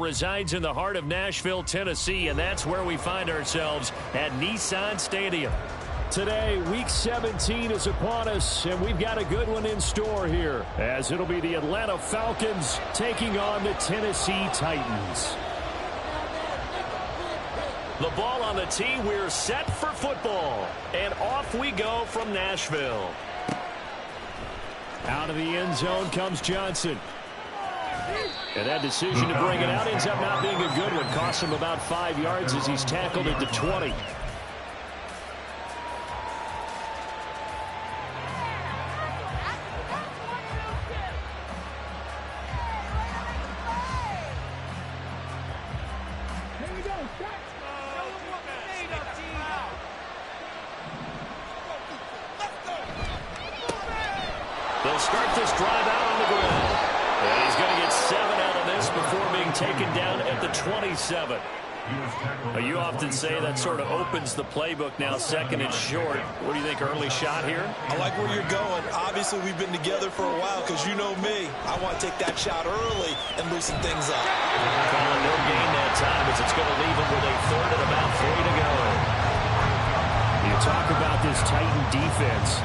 resides in the heart of Nashville, Tennessee, and that's where we find ourselves at Nissan Stadium. Today, Week 17 is upon us, and we've got a good one in store here, as it'll be the Atlanta Falcons taking on the Tennessee Titans. The ball on the tee, we're set for football, and off we go from Nashville. Out of the end zone comes Johnson. And that decision to bring it out ends up not being a good one. Costs him about 5 yards as he's tackled at the 20. They'll start this drive out on the ground. And he's going to get 7 out of this before being taken down at the 27. You often say that sort of opens the playbook now, second and short. What do you think, early shot here? I like where you're going. Obviously, we've been together for a while because you know me. I want to take that shot early and loosen things up. Calling no gain that time as it's going to leave him with a third and about 3 to go. You talk about this Titan defense.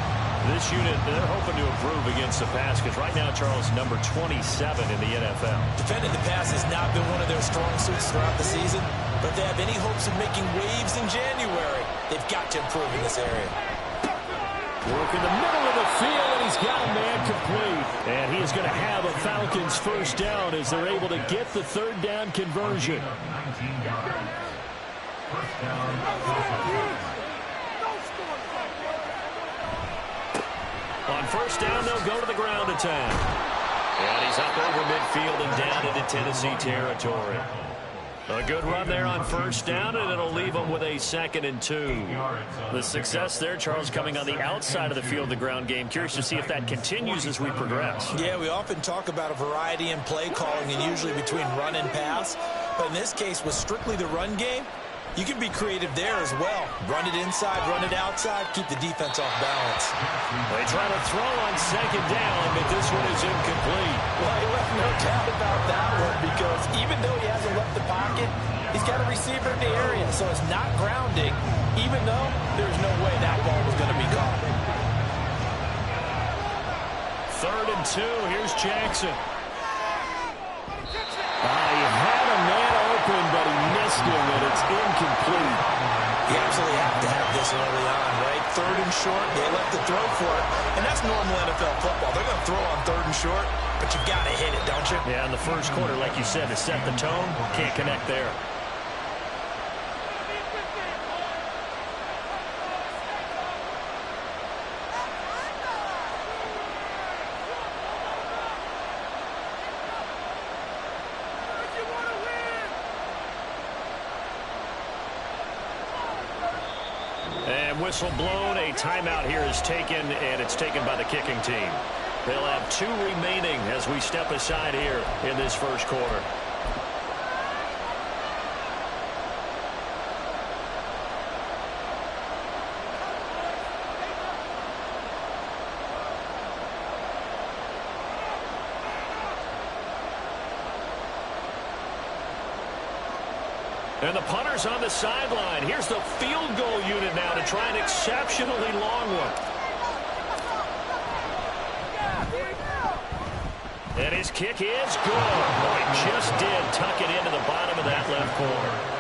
This unit, they're hoping to improve against the pass because right now, Charles, number 27 in the NFL. Defending the pass has not been one of their strong suits throughout the season, but if they have any hopes of making waves in January, they've got to improve in this area. Work in the middle of the field, and he's got a man complete. And he is going to have a Falcons first down as they're able to get the third down conversion. First down. On first down, they'll go to the ground attack. And he's up over midfield and down into Tennessee territory. A good run there on first down, and it'll leave them with a 2nd and 2. The success there, Charles, coming on the outside of the field, the ground game. Curious to see if that continues as we progress. Yeah, we often talk about a variety in play calling and usually between run and pass. But in this case, with strictly the run game, you can be creative there as well. Run it inside, run it outside, keep the defense off balance. They try to throw on 2nd down, but this one is incomplete. Well, he left no doubt about that one because even though he hasn't left the pocket, he's got a receiver in the area, so it's not grounding, even though there's no way that ball was going to be caught. 3rd and 2, here's Jackson. He had a man open, but he missed him, and it's incomplete. You absolutely have to have this early on, right? 3rd and short, they left the throw for it, and that's normal NFL football. They're going to throw on 3rd and short, but you've got to hit it, don't you? Yeah, in the first quarter, like you said, to set the tone, can't connect there. Whistle blown, a timeout here is taken, and it's taken by the kicking team. They'll have 2 remaining as we step aside here in this first quarter. And the punter's on the sideline. Here's the field goal unit now to try an exceptionally long one. And his kick is good. Oh, he just did tuck it into the bottom of that left corner.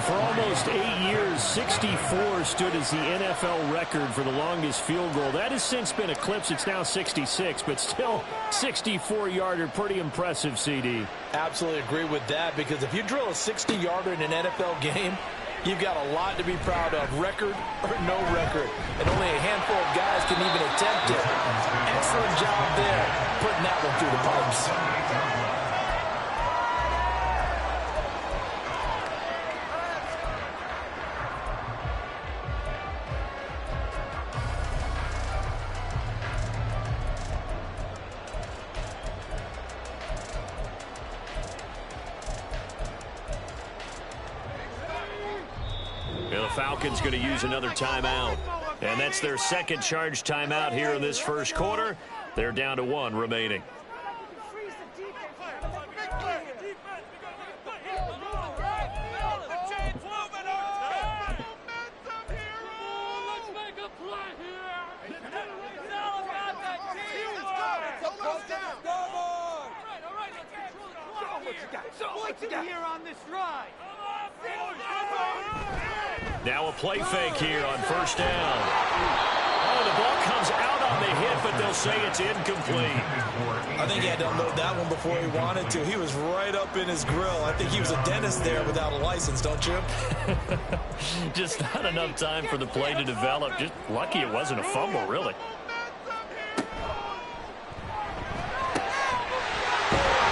For almost 8 years, 64 stood as the NFL record for the longest field goal. That has since been eclipsed. It's now 66, but still 64-yarder. Pretty impressive, CD. Absolutely agree with that, because if you drill a 60-yarder in an NFL game, you've got a lot to be proud of, record or no record. And only a handful of guys can even attempt it. Excellent job there, putting that one through the pipes. Falcons going to use another timeout. And that's their second charge timeout here in this first quarter. They're down to 1 remaining. Now a play fake here on first down. Oh, the ball comes out on the hit, but they'll say it's incomplete. I think he had to unload that one before he wanted to. He was right up in his grill. I think he was a dentist there without a license, don't you? Just not enough time for the play to develop. Just lucky it wasn't a fumble, really.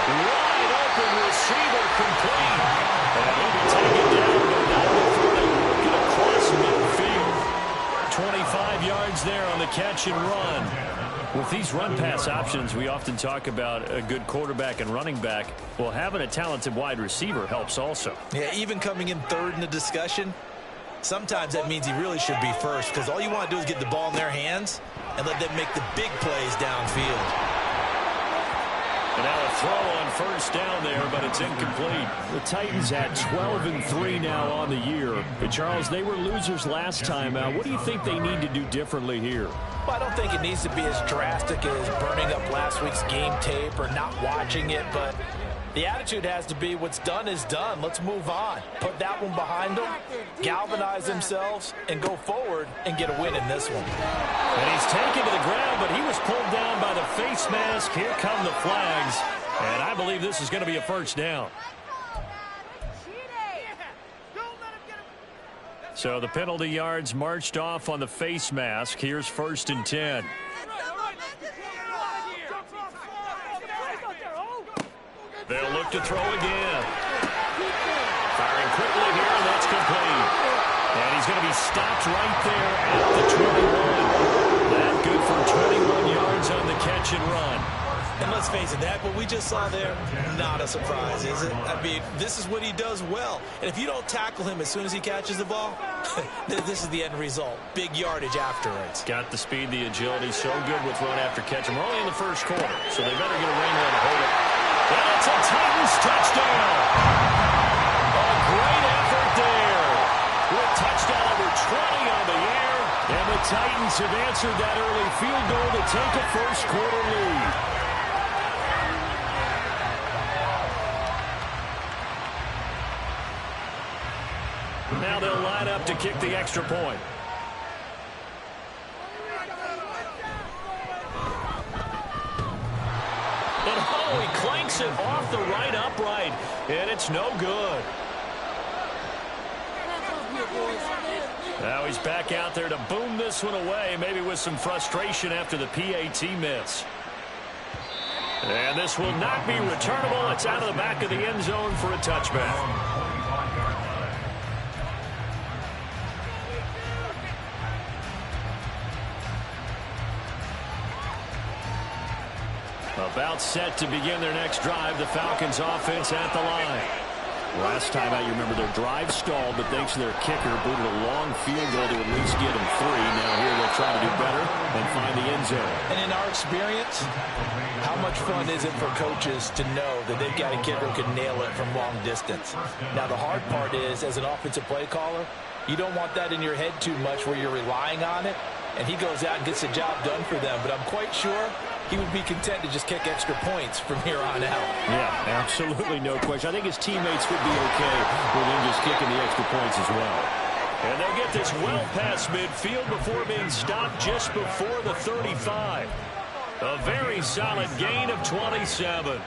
Wide open receiver complete. And he'll be taken down, but not before they work it across midfield. 25 yards there on the catch and run. With these run-pass options, we often talk about a good quarterback and running back. Well, having a talented wide receiver helps also. Yeah, even coming in third in the discussion, sometimes that means he really should be first, because all you want to do is get the ball in their hands and let them make the big plays downfield. And now a throw on first down there, but it's incomplete. The Titans at 12-3 now on the year. But Charles, they were losers last time out. What do you think they need to do differently here? Well, I don't think it needs to be as drastic as burning up last week's game tape or not watching it, but the attitude has to be what's done is done. Let's move on. Put that one behind them, galvanize themselves, and go forward and get a win in this one. And he's taken to the ground, but he was pulled down by the face mask. Here come the flags, and I believe this is going to be a first down. So the penalty yards marched off on the face mask. Here's 1st and 10. They'll look to throw again. Firing quickly here, and that's complete. And he's going to be stopped right there at the 21. That good for 21 yards on the catch and run. And let's face it, that what we just saw there, not a surprise, is it? I mean, this is what he does well. And if you don't tackle him as soon as he catches the ball, this is the end result. Big yardage afterwards. Got the speed, the agility, so good with run after catch. And we're only in the first quarter, so they better get a wrangle and hold it. And it's a Titans touchdown. A great effort there. With touchdown number 20 on the air. And the Titans have answered that early field goal to take a first quarter lead. Now they'll line up to kick the extra point. But oh, he clanks it off the right upright, and it's no good. Now he's back out there to boom this one away, maybe with some frustration after the PAT miss. And this will not be returnable. It's out of the back of the end zone for a touchback. About set to begin their next drive. The Falcons offense at the line. Last time out, you remember their drive stalled, but thanks to their kicker, booted a long field goal to at least get them 3. Now here they'll try to do better and find the end zone. And in our experience, how much fun is it for coaches to know that they've got a kicker who can nail it from long distance? Now the hard part is, as an offensive play caller, you don't want that in your head too much where you're relying on it, and he goes out and gets the job done for them. But I'm quite sure he would be content to just kick extra points from here on out. Yeah, absolutely no question. I think his teammates would be okay with him just kicking the extra points as well. And they'll get this well past midfield before being stopped just before the 35. A very solid gain of 27.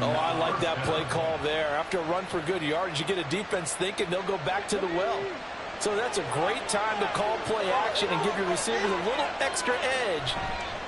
Oh, I like that play call there. After a run for good yardage, you get a defense thinking they'll go back to the well. So that's a great time to call play action and give your receivers a little extra edge.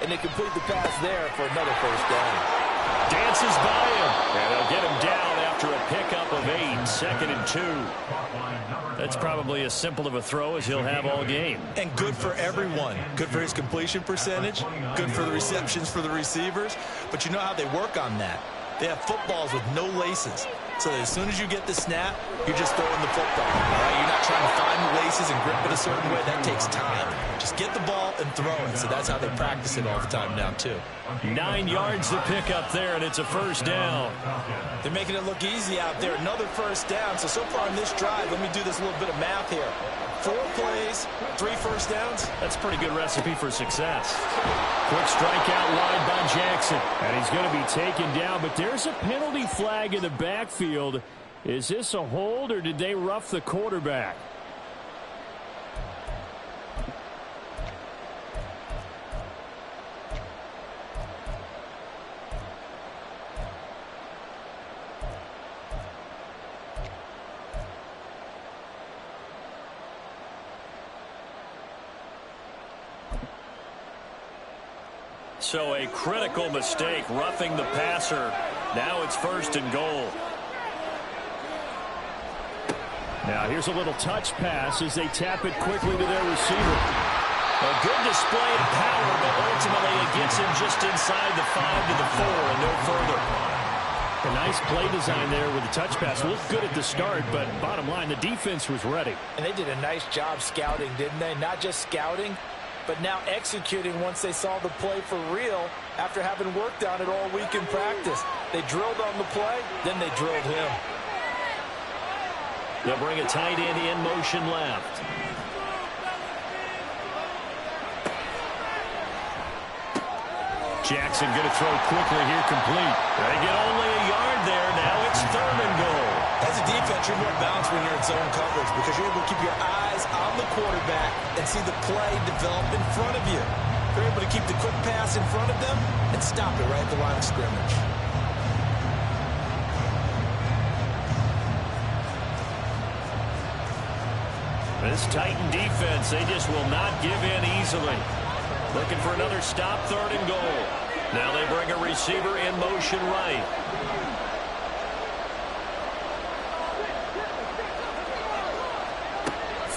And they complete the pass there for another first down. Dances by him. And they'll get him down after a pickup of 8. 2nd and 2. That's probably as simple of a throw as he'll have all game. And good for everyone. Good for his completion percentage. Good for the receptions for the receivers. But you know how they work on that. They have footballs with no laces. so that as soon as you get the snap, you're just throwing the football. All right? You're not trying to find the laces and grip it a certain way. That takes time. Just get the ball and throw it. So that's how they practice it all the time now, too. 9 yards to pick up there, and it's a first down. They're making it look easy out there. Another first down. So far in this drive, let me do this little bit of math here. 4 plays, 3 first downs. That's a pretty good recipe for success. Quick strike out wide by Jackson. And he's going to be taken down, but there's a penalty flag in the backfield. Is this a hold, or did they rough the quarterback? So a critical mistake, roughing the passer. Now it's 1st and goal. Now here's a little touch pass as they tap it quickly to their receiver. A good display of power, but ultimately it gets him just inside the 5 to the 4 and no further. A nice play design there with the touch pass. Looked good at the start, but bottom line, the defense was ready. And they did a nice job scouting, didn't they? Not just scouting, but now executing once they saw the play for real after having worked on it all week in practice. They drilled on the play, then they drilled him. They'll bring a tight end in motion left. Jackson going to throw quickly here, complete. They get only a yard there. Now it's 3rd and goal. As a defense, you're more balanced when you're in zone coverage because you're able to keep your eyes on the quarterback and see the play develop in front of you. You're able to keep the quick pass in front of them and stop it right at the line of scrimmage. This Titan defense, they just will not give in easily. Looking for another stop, 3rd and goal. Now they bring a receiver in motion right.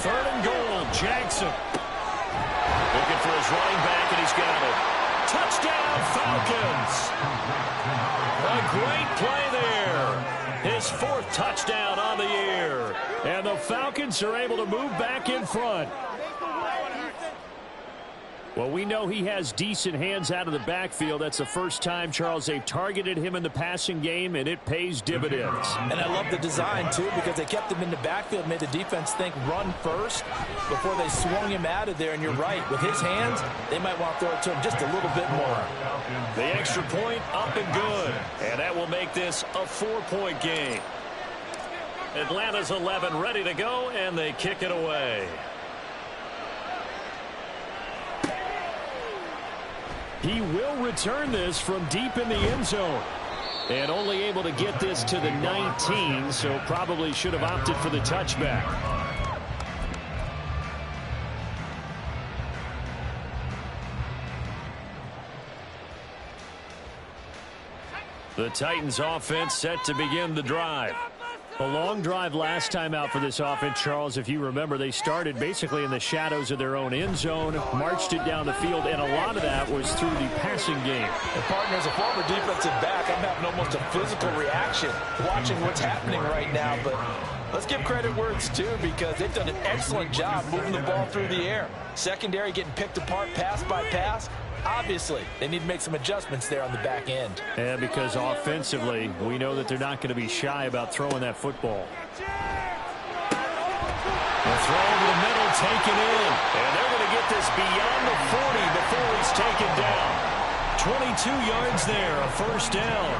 Third and goal, Jackson. Looking for his running back, and he's got it. Touchdown, Falcons. A great play there. His 4th touchdown on the year. And the Falcons are able to move back in front. Well, we know he has decent hands out of the backfield. That's the first time, Charles, they've targeted him in the passing game, and it pays dividends. And I love the design, too, because they kept him in the backfield, made the defense think run first before they swung him out of there. And you're right, with his hands, they might want to throw it to him just a little bit more. The extra point up and good. And that will make this a 4-point game. Atlanta's 11 ready to go, and they kick it away. He will return this from deep in the end zone. And only able to get this to the 19, so probably should have opted for the touchback. The Titans offense set to begin the drive. A long drive last time out for this offense, Charles. If you remember, they started basically in the shadows of their own end zone, marched it down the field, and a lot of that was through the passing game. And partner, as a former defensive back, I'm having almost a physical reaction watching what's happening right now. But let's give credit where it's due because they've done an excellent job moving the ball through the air. Secondary getting picked apart pass by pass. Obviously, they need to make some adjustments there on the back end. And because offensively, we know that they're not going to be shy about throwing that football. The throw over the middle, taken in. And they're going to get this beyond the 40 before he's taken down. 22 yards there, a first down.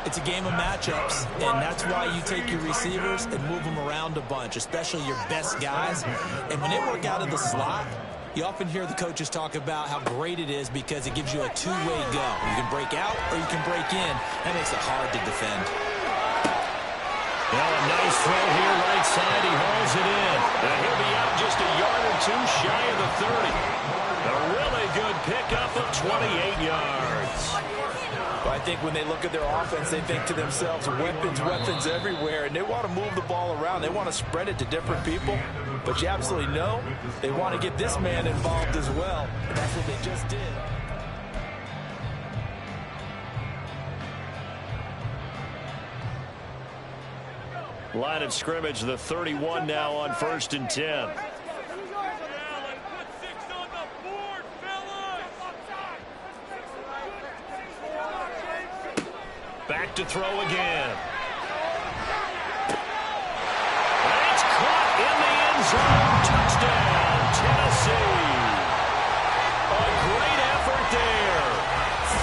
It's a game of matchups, and that's why you take your receivers and move them around a bunch, especially your best guys. And when they work out of the slot, you often hear the coaches talk about how great it is because it gives you a two-way go. You can break out or you can break in. That makes it hard to defend. Now a nice throw here right side. He hauls it in. And he'll be out just a yard or two shy of the 30. A really good pickup of 28 yards. Well, I think when they look at their offense, they think to themselves, weapons, weapons everywhere. And they want to move the ball around. They want to spread it to different people. But you absolutely know they want to get this man involved as well. And that's what they just did. Line of scrimmage, the 31 now on 1st and 10. Back to throw again. It's caught in the end zone. Touchdown, Tennessee. A great effort there.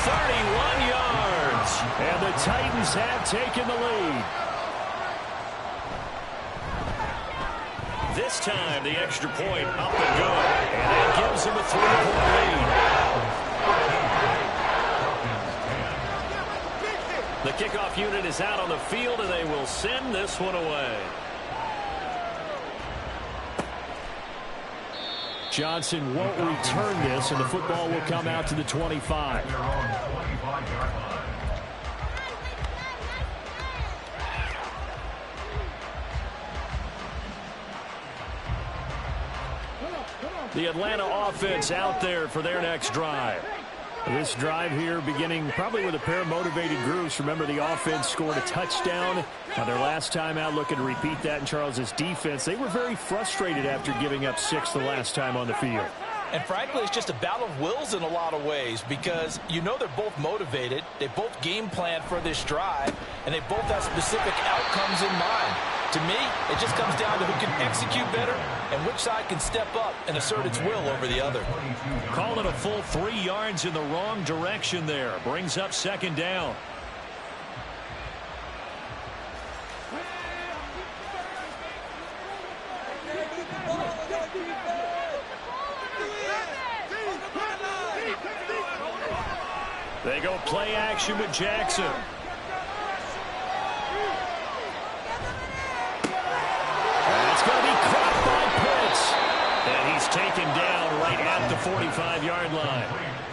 31 yards. And the Titans have taken the lead. This time, the extra point up and good. And that gives them a 3-point lead. The kickoff unit is out on the field, and they will send this one away. Johnson won't return this, and the football will come out to the 25. The Atlanta offense out there for their next drive. This drive here beginning probably with a pair of motivated groups. Remember, the offense scored a touchdown on their last time out, looking to repeat that in Charles's defense. They were very frustrated after giving up 6 the last time on the field. And frankly, it's just a battle of wills in a lot of ways because you know they're both motivated. They both game plan for this drive, and they both have specific outcomes in mind. To me, it just comes down to who can execute better and which side can step up and assert its will over the other. Call it a full 3 yards in the wrong direction there. Brings up 2nd down. They go play action with Jackson. It's going to be caught by Pitts. And he's taken down right at the 45-yard line.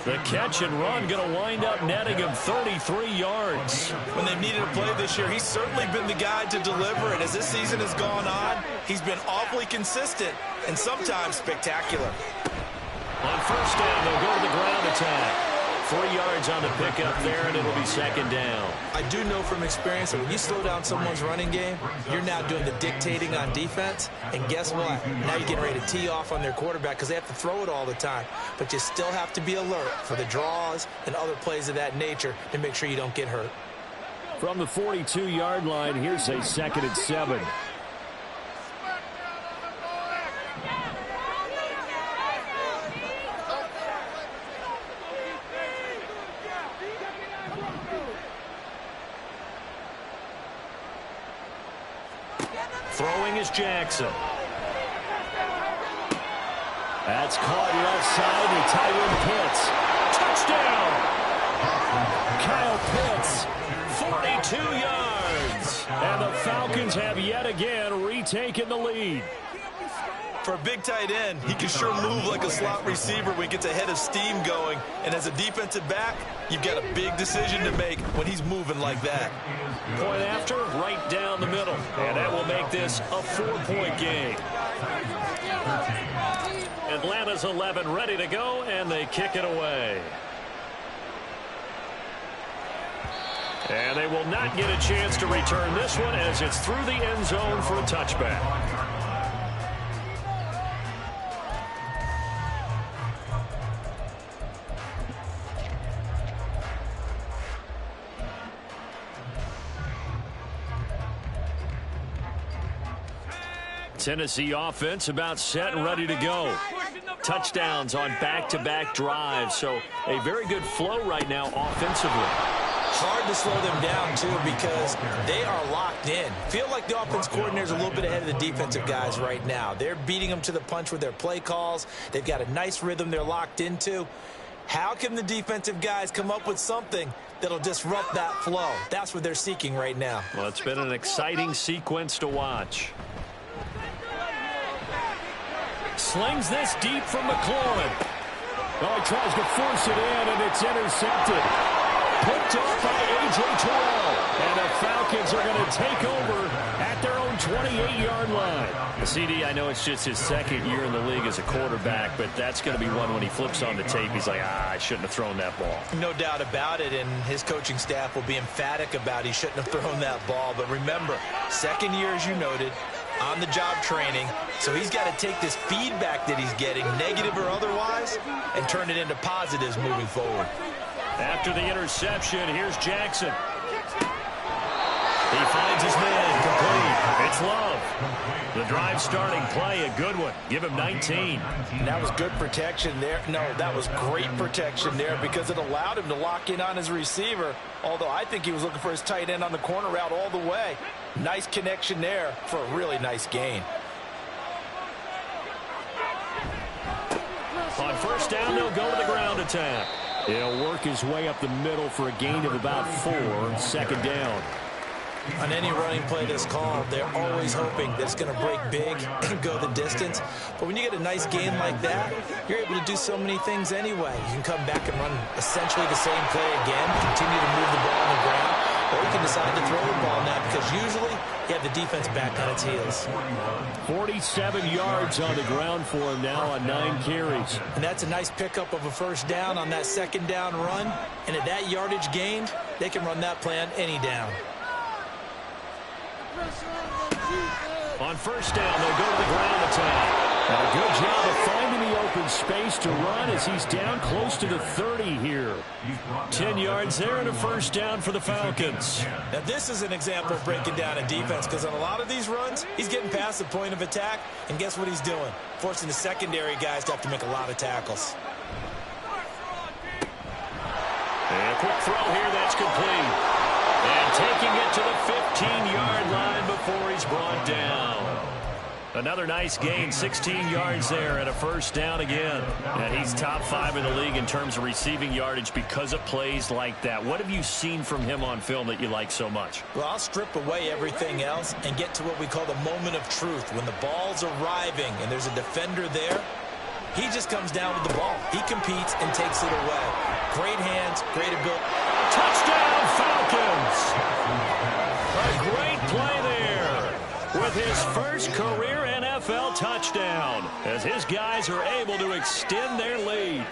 The catch and run going to wind up netting him 33 yards. When they've needed a play this year, he's certainly been the guy to deliver. And as this season has gone on, he's been awfully consistent and sometimes spectacular. On 1st down, they'll go to the ground attack. 3 yards on the pickup there, and it'll be 2nd down. I do know from experience that when you slow down someone's running game, you're now doing the dictating on defense. And guess what? Now you're getting ready to tee off on their quarterback because they have to throw it all the time. But you still have to be alert for the draws and other plays of that nature to make sure you don't get hurt. From the 42-yard line, here's a 2nd and 7. Throwing is Jackson. That's caught left side to Tyron Pitts. Touchdown! Kyle Pitts, 42 yards. And the Falcons have yet again retaken the lead. For a big tight end, he can sure move like a slot receiver when he gets a head of steam going. And as a defensive back, you've got a big decision to make when he's moving like that. Point after, right down the middle. And that will make this a 4-point game. Atlanta's 11 ready to go, and they kick it away. And they will not get a chance to return this one as it's through the end zone for a touchback. Tennessee offense about set and ready to go. Touchdowns on back-to-back drives, so a very good flow right now offensively. Hard to slow them down, too, because they are locked in. Feel like the offense coordinator's a little bit ahead of the defensive guys right now. They're beating them to the punch with their play calls. They've got a nice rhythm they're locked into. How can the defensive guys come up with something that'll disrupt that flow? That's what they're seeking right now. Well, it's been an exciting sequence to watch. Slings this deep from McLaurin. Oh, he tries to force it in, and it's intercepted. Picked off by A.J. Terrell. And the Falcons are going to take over at their own 28-yard line. CD, I know it's just his second year in the league as a quarterback, but that's going to be one when he flips on the tape. He's like, I shouldn't have thrown that ball. No doubt about it, and his coaching staff will be emphatic about he shouldn't have thrown that ball. But remember, second year, as you noted, on-the-job training, so he's got to take this feedback that he's getting, negative or otherwise, and turn it into positives moving forward. After the interception, here's Jackson. He finds his man, complete. It's Love. The drive starting play, a good one. Give him 19. And that was good protection there. No, that was great protection there because it allowed him to lock in on his receiver, although I think he was looking for his tight end on the corner route all the way. Nice connection there for a really nice gain. On first down, they'll go to the ground attack. He'll work his way up the middle for a gain of about 4, second down. On any running play that's called, they're always hoping that it's going to break big and go the distance. But when you get a nice gain like that, you're able to do so many things anyway. You can come back and run essentially the same play again, continue to move the ball on the ground, or you can decide to throw the ball now because usually you have the defense back on its heels. 47 yards on the ground for him now on 9 carries. And that's a nice pickup of a first down on that second down run. And at that yardage gained, they can run that play on any down. On first down, they'll go to the ground attack. And a good job of finding the open space to run as he's down close to the 30 here. 10 yards there and a first down for the Falcons. Now this is an example of breaking down a defense because on a lot of these runs, he's getting past the point of attack, and guess what he's doing? Forcing the secondary guys to have to make a lot of tackles. And a quick throw here, that's complete. And taking it to the 15-yard line before he's brought down. Another nice gain, 16 yards there and a first down again. And he's top 5 in the league in terms of receiving yardage because of plays like that. What have you seen from him on film that you like so much? Well, I'll strip away everything else and get to what we call the moment of truth. When the ball's arriving and there's a defender there, he just comes down with the ball. He competes and takes it away. Great hands, great ability. Touchdown, Falcons! A great play there with his first career NFL touchdown as his guys are able to extend their lead.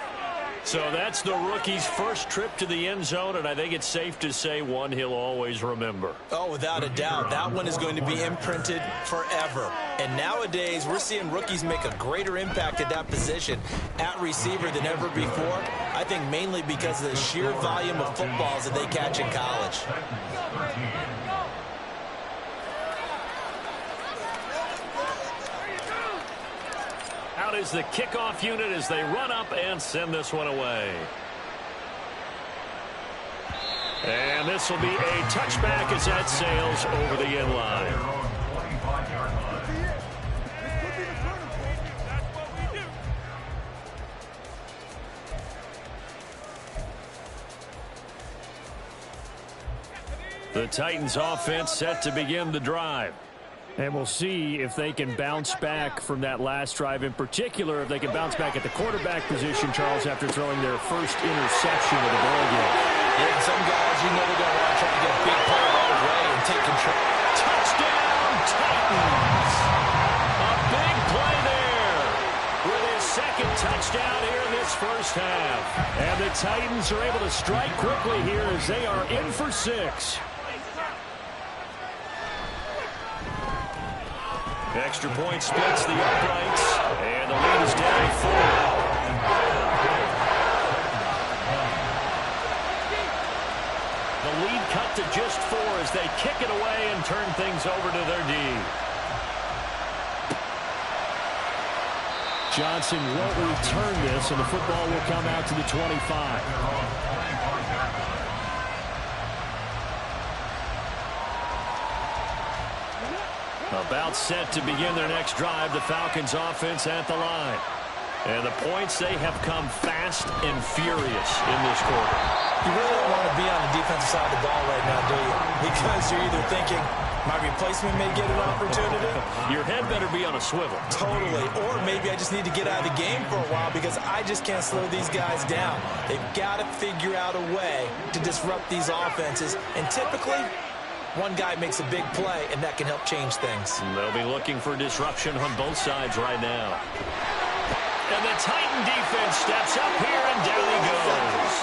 So that's the rookie's first trip to the end zone, and I think it's safe to say one he'll always remember. Oh, without a doubt. That one is going to be imprinted forever. And nowadays, we're seeing rookies make a greater impact at that position at receiver than ever before. I think mainly because of the sheer volume of footballs that they catch in college. Out is the kickoff unit as they run up and send this one away. And this will be a touchback as that sails over the end line. The Titans offense set to begin the drive. And we'll see if they can bounce back from that last drive. In particular, if they can bounce back at the quarterback position, Charles, after throwing their first interception of the ballgame. Yeah, and some guys, you know they're going to want to try to get a big play right away and take control. Touchdown, Titans! A big play there with his second touchdown here in this first half. And the Titans are able to strike quickly here as they are in for 6. Extra point splits the uprights, and the lead is down 4. The lead cut to just 4 as they kick it away and turn things over to their D. Johnson won't return this, and the football will come out to the 25. About set to begin their next drive, the Falcons offense at the line. And the points, they have come fast and furious in this quarter. You really don't want to be on the defensive side of the ball right now, do you? Because you're either thinking, my replacement may get an opportunity. Your head better be on a swivel. Totally. Or maybe I just need to get out of the game for a while because I just can't slow these guys down. They've got to figure out a way to disrupt these offenses. And typically, One guy makes a big play, and that can help change things. They'll be looking for disruption on both sides right now. And the Titan defense steps up here, and down he goes.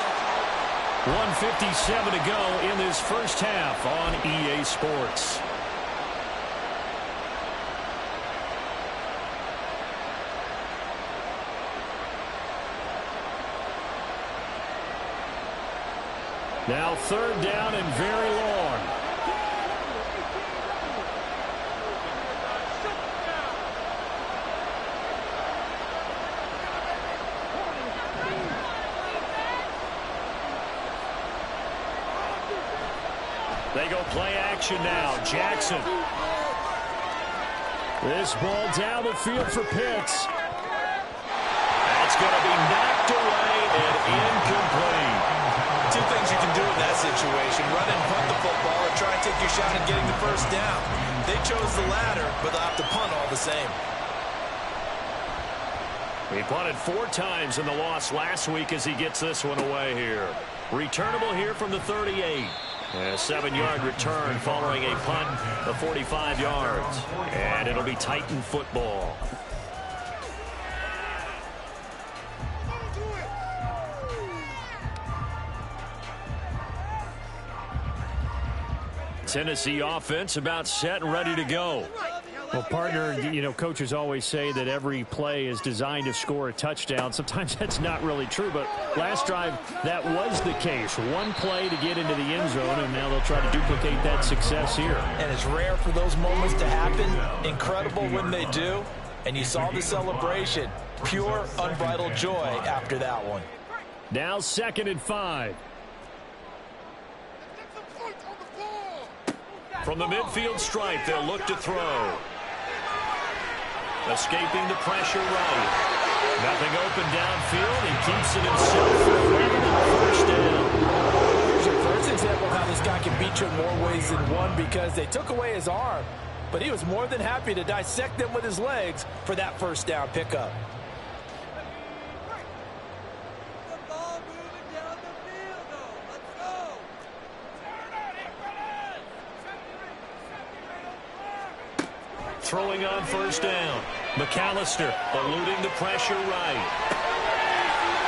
1:57 to go in this first half on EA Sports. Now third down and very long. They go play action now. Jackson. This ball down the field for Pitts. That's going to be knocked away and incomplete. Two things you can do in that situation: run and punt the football, or try and take your shot at getting the first down. They chose the latter, but they'll have to punt all the same. He punted 4 times in the loss last week as he gets this one away here. Returnable here from the 38. A 7-yard return following a punt of 45 yards. And it'll be Titan football. Tennessee offense about set and ready to go. Well, partner, you know, coaches always say that every play is designed to score a touchdown. Sometimes that's not really true, but last drive, that was the case. One play to get into the end zone, and now they'll try to duplicate that success here. And it's rare for those moments to happen. Incredible when they do. And you saw the celebration. Pure, unbridled joy after that one. Now 2nd and 5. From the midfield stripe, they'll look to throw. Escaping the pressure right. Nothing open downfield. He keeps it himself for 11 on first down. Here's your first example of how this guy can beat you in more ways than one, because they took away his arm, but he was more than happy to dissect them with his legs for that first down pickup. Throwing on first down. McAllister eluding the pressure right.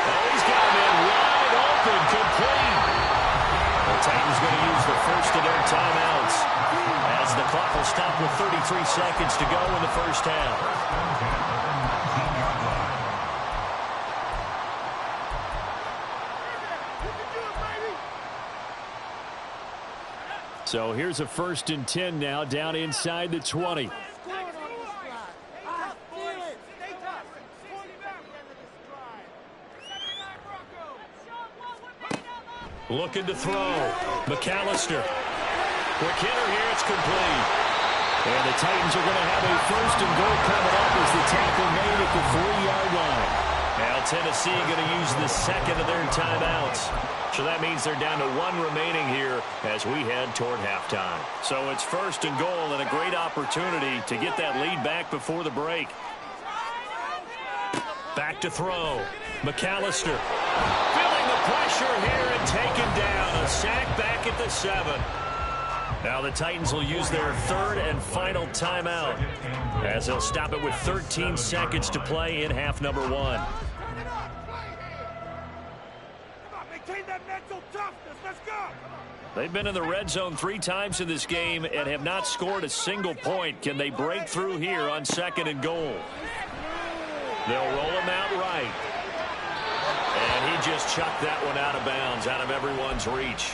Oh, he's got him in wide open, complete. The Titans going to use the first of their timeouts as the clock will stop with 33 seconds to go in the first half. So here's a 1st and 10 now, down inside the 20. Looking to throw. McAllister. Quick hitter here. It's complete. And the Titans are going to have a 1st and goal coming up as the tackle made at the 3-yard line. Now Tennessee going to use the 2nd of their timeouts. So that means they're down to 1 remaining here as we head toward halftime. So it's 1st and goal and a great opportunity to get that lead back before the break. Back to throw. McAllister feeling the pressure here and taken down. A sack back at the 7. Now the Titans will use their 3rd and final timeout as they'll stop it with 13 seconds to play in half number 1. They've been in the red zone 3 times in this game and have not scored a single point. Can they break through here on 2nd and goal? They'll roll him out right. And he just chucked that one out of bounds, out of everyone's reach.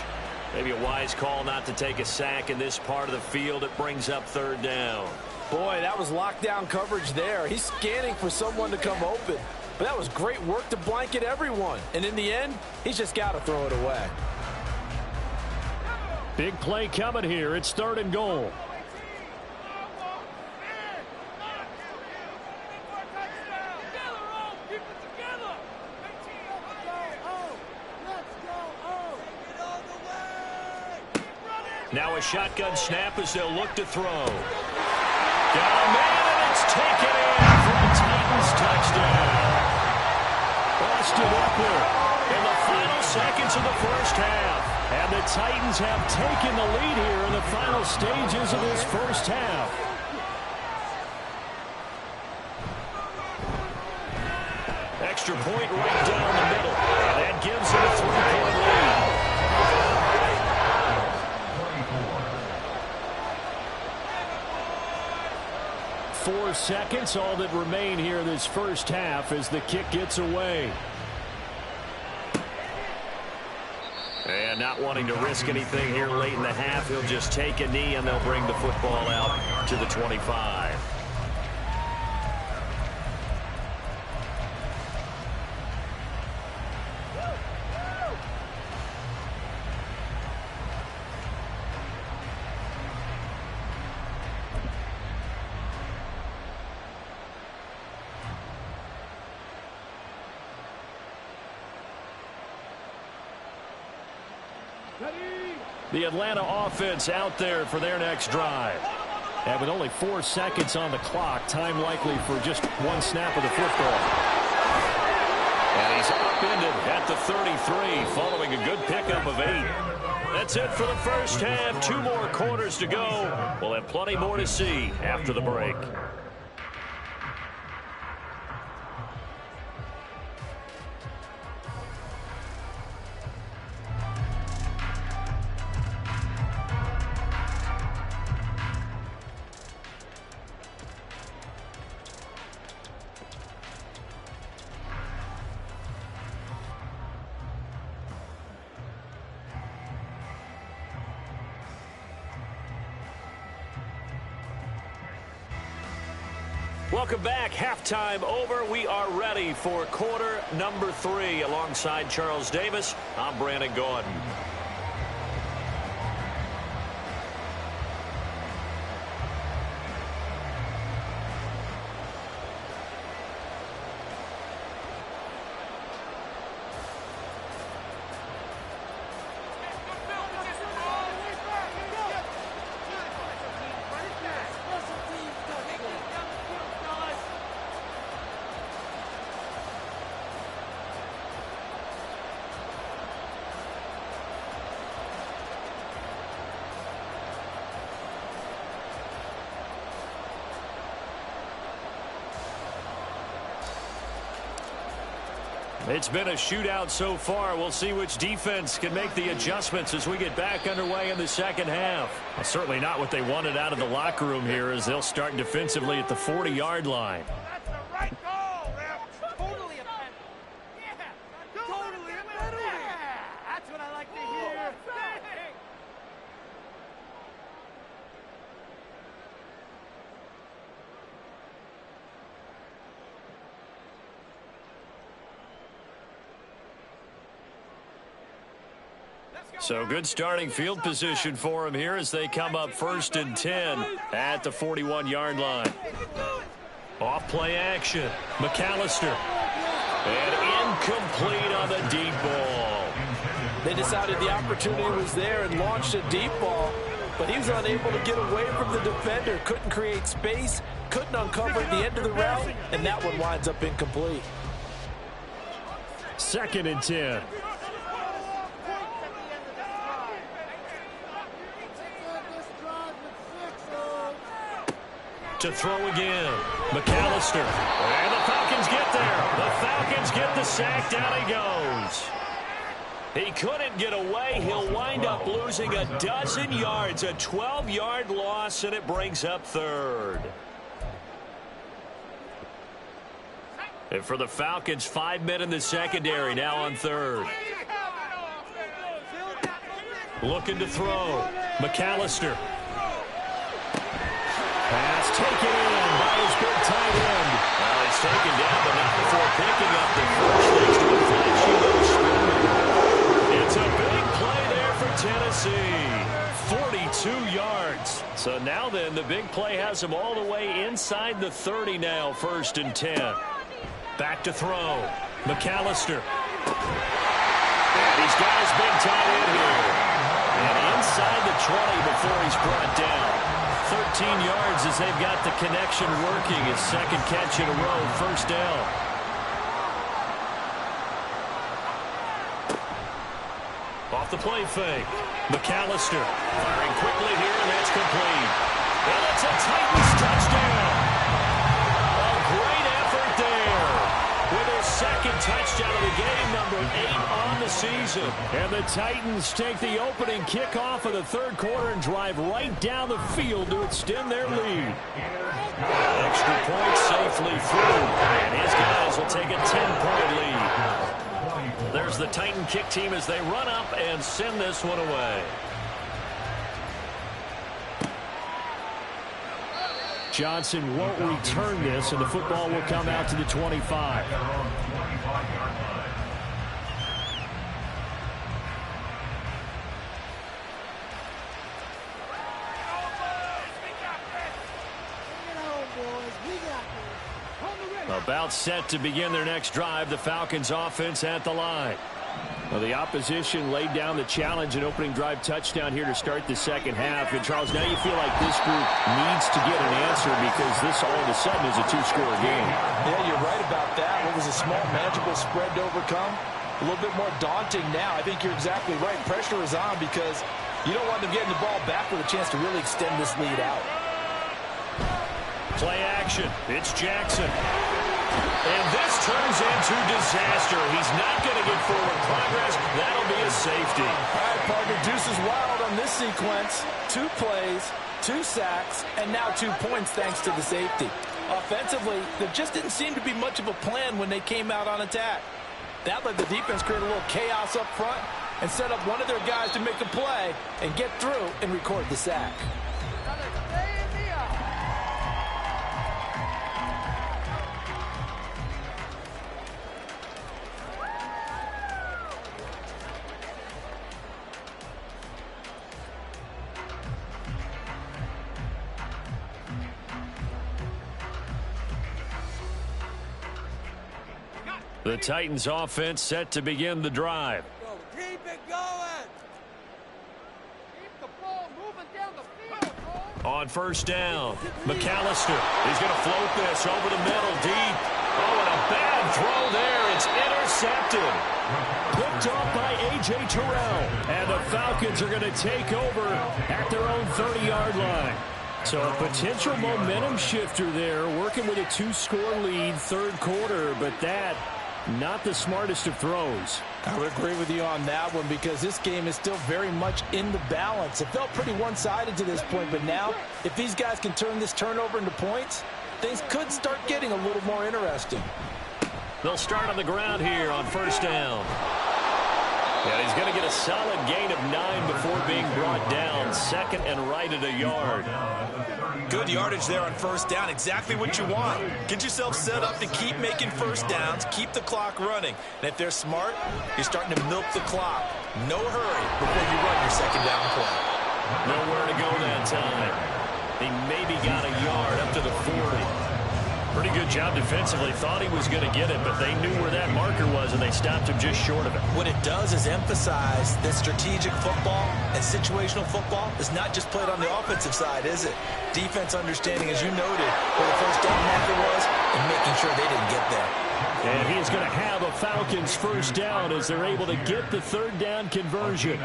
Maybe a wise call not to take a sack in this part of the field. It brings up 3rd down. Boy, that was lockdown coverage there. He's scanning for someone to come open. But that was great work to blanket everyone. And in the end, he's just got to throw it away. Big play coming here. It's 3rd and goal. Now a shotgun snap as they'll look to throw. Got a man, and it's taken in for a Titans touchdown. Austin Eckler in the final seconds of the first half. And the Titans have taken the lead here in the final stages of this first half. Extra point right down the middle. And that gives them a 3-point lead. 4 seconds, all that remain here this first half as the kick gets away. And not wanting to risk anything here late in the half, he'll just take a knee and they'll bring the football out to the 25. The Atlanta offense out there for their next drive. And with only 4 seconds on the clock, time likely for just one snap of the football. And he's upended at the 33 following a good pickup of 8. That's it for the first half. 2 more quarters to go. We'll have plenty more to see after the break. Welcome back. Halftime over. We are ready for quarter number 3. Alongside Charles Davis, I'm Brandon Gordon. It's been a shootout so far. We'll see which defense can make the adjustments as we get back underway in the second half. Well, certainly not what they wanted out of the locker room here as they'll start defensively at the 40-yard line. That's the right goal, Ref. Totally a penalty. Yeah, totally a penalty. Yeah, that's what I like to hear. So good starting field position for him here as they come up 1st and 10 at the 41-yard line. Off play action. McAllister. And incomplete on the deep ball. They decided the opportunity was there and launched a deep ball, but he was unable to get away from the defender. Couldn't create space, couldn't uncover the end of the route, and that one winds up incomplete. 2nd and 10. To throw again. McAllister. And the Falcons get there. The Falcons get the sack. Down he goes. He couldn't get away. He'll wind up losing a dozen yards. A 12-yard loss, and it brings up 3rd. And for the Falcons, 5 men in the secondary now on 3rd. Looking to throw. McAllister. Pass taken in by his big tight end. Well, he's taken down, but not before picking up the first thanks to a flashy little sprint. It's a big play there for Tennessee. 42 yards. So now then, the big play has him all the way inside the 30 now, 1st and 10. Back to throw. McAllister. And he's got his big tight end here. And inside the 20 before he's brought down. 13 yards as they've got the connection working. His 2nd catch in a row, 1st down. Off off the play fake. McAllister firing quickly here, and that's complete. And it's a Titans touchdown. A great effort there. With his second touchdown of the game, number 8 on the season. And the Titans take the opening kickoff of the third quarter and drive right down the field to extend their lead. Extra point safely through. And his guys will take a 10-point lead. There's the Titan kick team as they run up and send this one away. Johnson won't return this, and the football will come out to the 25. About set to begin their next drive. The Falcons offense at the line. Well, the opposition laid down the challenge and opening drive touchdown here to start the second half. And, Charles, now you feel like this group needs to get an answer because this all of a sudden is a two-score game. Yeah, you're right about that. What was a small, manageable spread to overcome? A little bit more daunting now. I think you're exactly right. Pressure is on because you don't want them getting the ball back with a chance to really extend this lead out. Play action. It's Jackson. And this turns into disaster. He's not going to get forward progress. That'll be a safety. All right, partner, deuce is wild on this sequence. 2 plays, 2 sacks, and now 2 points thanks to the safety. Offensively, there just didn't seem to be much of a plan when they came out on attack. That let the defense create a little chaos up front and set up one of their guys to make a play and get through and record the sack. The Titans offense set to begin the drive. Keep it going. Keep the ball moving down the field, Cole. On first down, McAllister. He's going to float this over the middle deep. Oh, and a bad throw there. It's intercepted. Picked off by A.J. Terrell. And the Falcons are going to take over at their own 30-yard line. So a potential momentum shifter there, working with a 2-score lead, third quarter, but that not the smartest of throws. I would agree with you on that one because this game is still very much in the balance. It felt pretty one-sided to this point, but now if these guys can turn this turnover into points, things could start getting a little more interesting. They'll start on the ground here on first down. And he's going to get a solid gain of 9 before being brought down. Second and right at a yard. Good yardage there on first down. Exactly what you want. Get yourself set up to keep making first downs. Keep the clock running. And if they're smart, you're starting to milk the clock. No hurry before you run your second down play. Nowhere to go that time. He maybe got a yard up to the 40. Pretty good job defensively. Thought he was going to get it, but they knew where that marker was, and they stopped him just short of it. What it does is emphasize that strategic football and situational football is not just played on the offensive side, is it? Defense understanding, as you noted, where the first down marker was and making sure they didn't get there. And he is going to have a Falcons first down as they're able to get the third down conversion.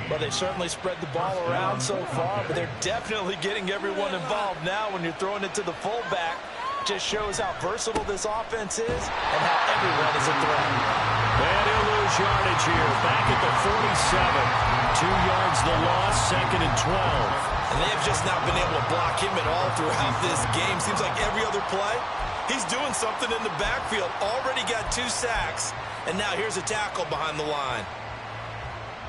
Well, they certainly spread the ball around so far, but they're definitely getting everyone involved now when you're throwing it to the fullback. Just shows how versatile this offense is and how everyone is a threat. And he'll lose yardage here. Back at the 47. 2 yards the loss, second and 12. And they have just not been able to block him at all throughout this game. Seems like every other play, he's doing something in the backfield. Already got 2 sacks. And now here's a tackle behind the line.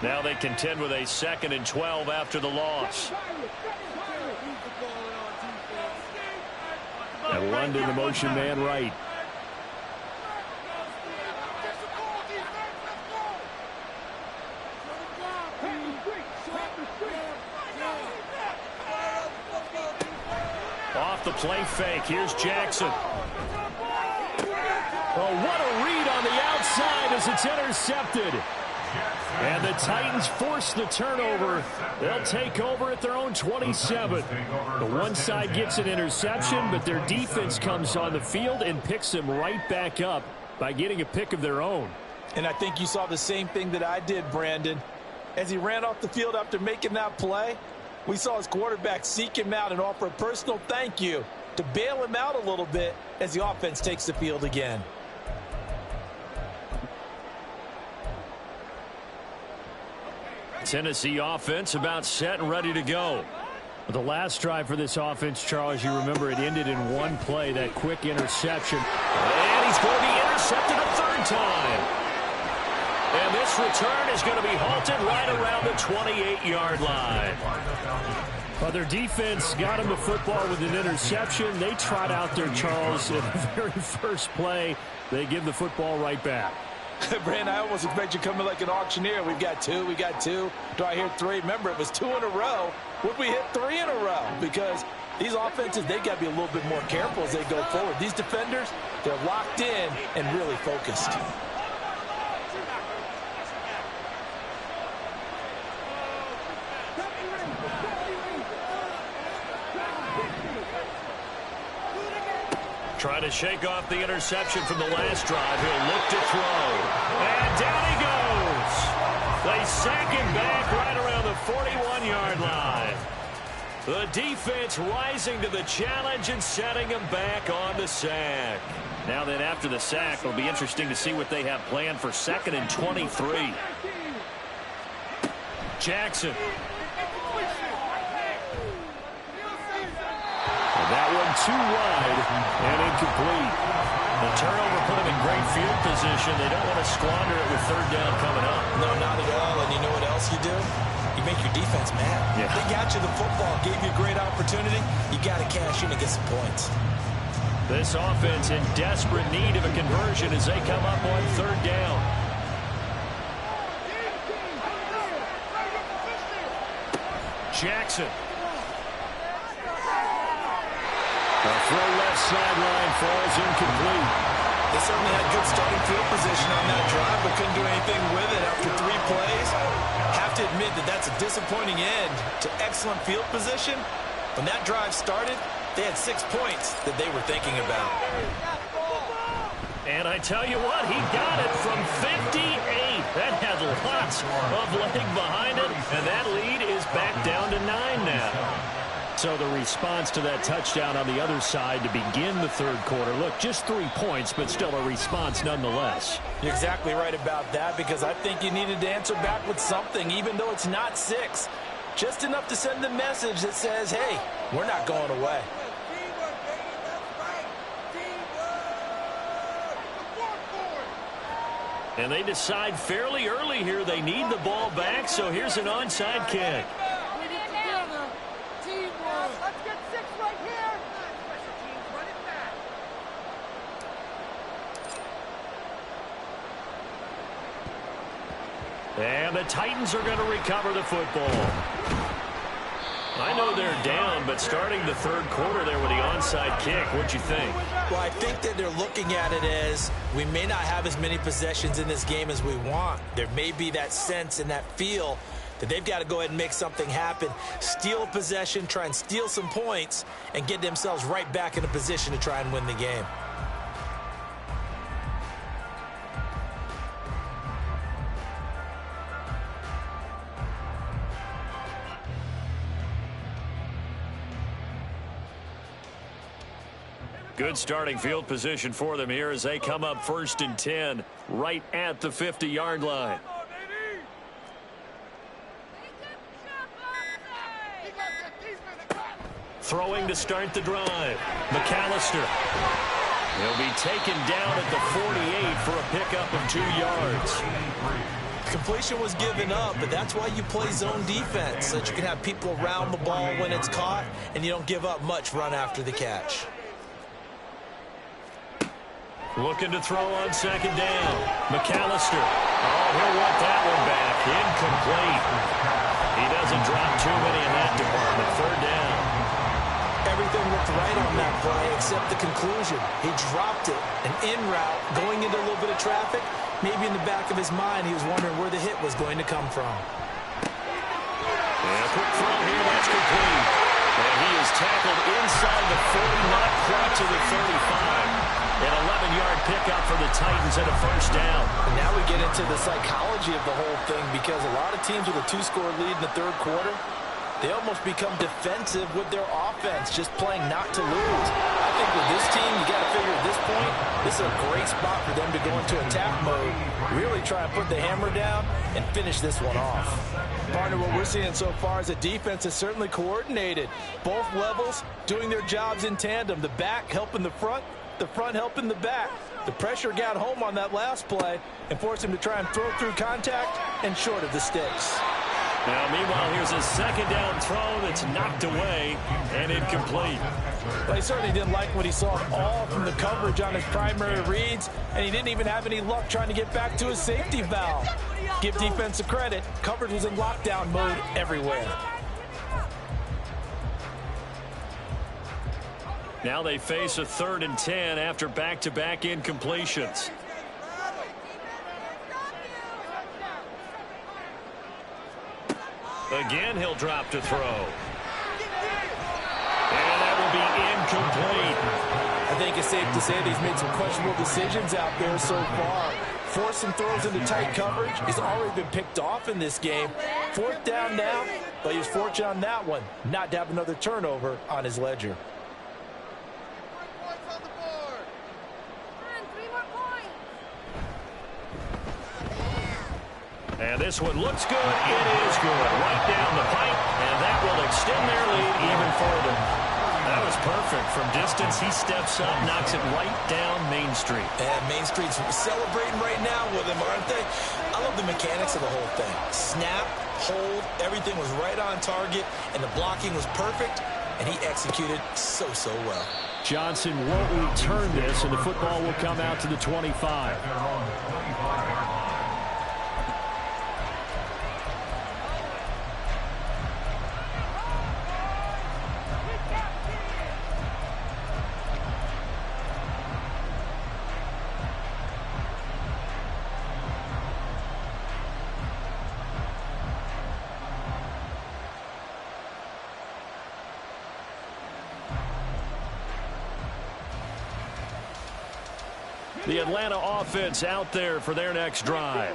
Now they contend with a second and 12 after the loss. And London, the motion man right. Off the play fake. Here's Jackson. Oh, what a read on the outside as it's intercepted. And the Titans force the turnover. They'll take over at their own 27. The one side gets an interception, but their defense comes on the field and picks them right back up by getting a pick of their own. And I think you saw the same thing that I did, Brandon. as he ran off the field after making that play. We saw his quarterback seek him out and offer a personal thank you to bail him out a little bit as the offense takes the field again. Tennessee offense about set and ready to go. The last drive for this offense, Charles, you remember it ended in one play, that quick interception. And he's going to be intercepted a third time. And this return is going to be halted right around the 28-yard line. Well, their defense got him the football with an interception. They trot out there, Charles, in the very first play. They give the football right back. Brandon, I almost expect you coming like an auctioneer. We've got two. Do I hear three? Remember, it was 2 in a row. Would we hit 3 in a row? Because these offenses, they got to be a little bit more careful as they go forward. These defenders, they're locked in and really focused. Trying to shake off the interception from the last drive. He'll look to throw. And down he goes. They sack him back right around the 41-yard line. The defense rising to the challenge and setting him back on the sack. Now then, after the sack, it'll be interesting to see what they have planned for 2nd and 23. Jackson. That one too wide and incomplete. The turnover put them in great field position. They don't want to squander it with 3rd down coming up. No, not at all. And you know what else you do? You make your defense mad. Yeah. They got you the football, gave you a great opportunity. You got to cash in and get some points. This offense in desperate need of a conversion as they come up on 3rd down. Jackson. The throw left sideline falls incomplete. They certainly had good starting field position on that drive, but couldn't do anything with it after 3 plays. Have to admit that that's a disappointing end to excellent field position. When that drive started, they had 6 points that they were thinking about. And I tell you what, he got it from 58. That had lots of leg behind it, and that lead is back down to 9 now. So the response to that touchdown on the other side to begin the 3rd quarter. Look, just 3 points, but still a response nonetheless. You're exactly right about that, because I think you needed to answer back with something, even though it's not 6. Just enough to send the message that says, hey, we're not going away. And they decide fairly early here they need the ball back, so here's an onside kick. Let's get 6 right here. Special teams, run it back. And the Titans are going to recover the football. I know they're down, but starting the 3rd quarter there with the onside kick, what'd you think? Well, I think that they're looking at it as we may not have as many possessions in this game as we want. There may be that sense and that feel that they've got to go ahead and make something happen, steal a possession, try and steal some points, and get themselves right back in a position to try and win the game. Good starting field position for them here as they come up 1st and 10 right at the 50-yard line. Throwing to start the drive. McAllister. He'll be taken down at the 48 for a pickup of 2 yards. Completion was given up, but that's why you play zone defense, so that you can have people around the ball when it's caught, and you don't give up much run after the catch. Looking to throw on 2nd down. McAllister. Oh, he'll want that one back. Incomplete. He doesn't drop too many in that department. 3rd down. Everything looked right on that play except the conclusion. He dropped it. An in route going into a little bit of traffic. Maybe in the back of his mind he was wondering where the hit was going to come from. And a quick throw here. That's complete. And he is tackled inside the 40, not quite to the 35. An 11-yard pickup for the Titans and a first down. And now we get into the psychology of the whole thing, because a lot of teams with a 2-score lead in the third quarter, they almost become defensive with their offense, just playing not to lose. I think with this team, you got to figure at this point, this is a great spot for them to go into attack mode, really try and put the hammer down and finish this one off. Partner, what we're seeing so far is the defense is certainly coordinated. Both levels doing their jobs in tandem. The back helping the front helping the back. The pressure got home on that last play and forced him to try and throw through contact and short of the sticks. Now, meanwhile, here's a second down throw that's knocked away and incomplete. But he certainly didn't like what he saw all from the coverage on his primary reads, and he didn't even have any luck trying to get back to his safety valve. Give defense a credit. Coverage was in lockdown mode everywhere. Now they face a 3rd and 10 after back-to-back incompletions. Again, he'll drop to throw. And that will be incomplete. I think it's safe to say that he's made some questionable decisions out there so far. Forcing throws into tight coverage. He's already been picked off in this game. 4th down now, but he was fortunate on that one not to have another turnover on his ledger. And this one looks good. It is good. Right down the pipe, and that will extend their lead even further. That was perfect. From distance, he steps up, knocks it right down Main Street. And Main Street's celebrating right now with him, aren't they? I love the mechanics of the whole thing. Snap, hold, everything was right on target, and the blocking was perfect, and he executed so well. Johnson won't return this, and the football will come out to the 25. The Atlanta offense out there for their next drive.